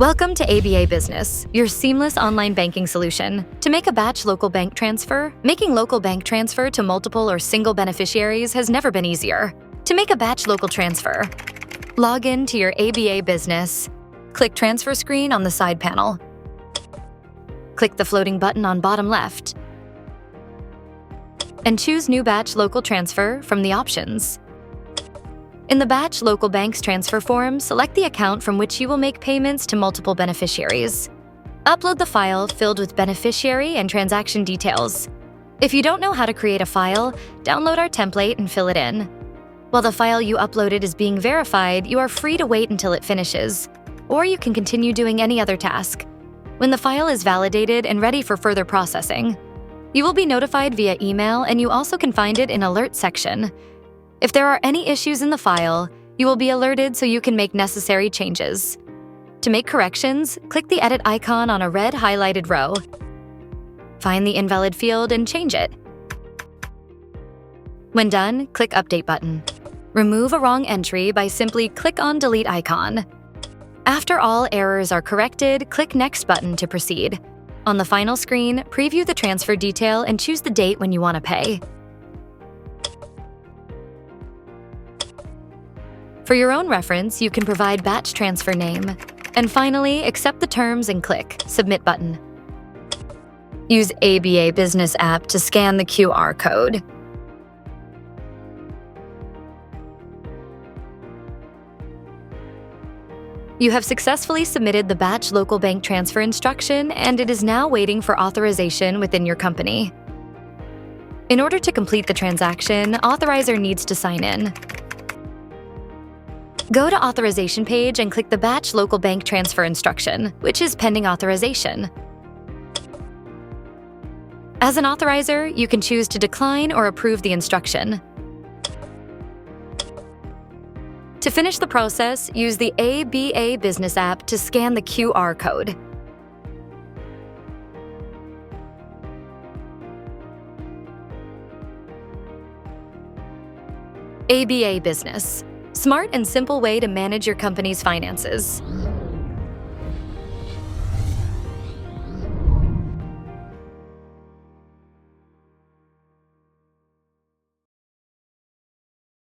Welcome to ABA Business, your seamless online banking solution. To make a batch local bank transfer, making local bank transfer to multiple or single beneficiaries has never been easier. To make a batch local transfer, log in to your ABA Business. Click Transfer Screen on the side panel. Click the floating button on bottom left, and choose New Batch Local Transfer from the options. In the Batch Local Banks transfer form, select the account from which you will make payments to multiple beneficiaries. Upload the file filled with beneficiary and transaction details. If you don't know how to create a file, download our template and fill it in. While the file you uploaded is being verified, you are free to wait until it finishes, or you can continue doing any other task. When the file is validated and ready for further processing, you will be notified via email, and you also can find it in Alert section. If there are any issues in the file, you will be alerted so you can make necessary changes. To make corrections, click the edit icon on a red highlighted row. Find the invalid field and change it. When done, click Update button. Remove a wrong entry by simply click on Delete icon. After all errors are corrected, click Next button to proceed. On the final screen, preview the transfer detail and choose the date when you want to pay. For your own reference, you can provide batch transfer name. And finally, accept the terms and click Submit button. Use ABA Business app to scan the QR code. You have successfully submitted the batch local bank transfer instruction, and it is now waiting for authorization within your company. In order to complete the transaction, authorizer needs to sign in. Go to Authorization page and click the Batch Local Bank Transfer instruction, which is pending authorization. As an authorizer, you can choose to decline or approve the instruction. To finish the process, use the ABA Business app to scan the QR code. ABA Business. Smart and simple way to manage your company's finances.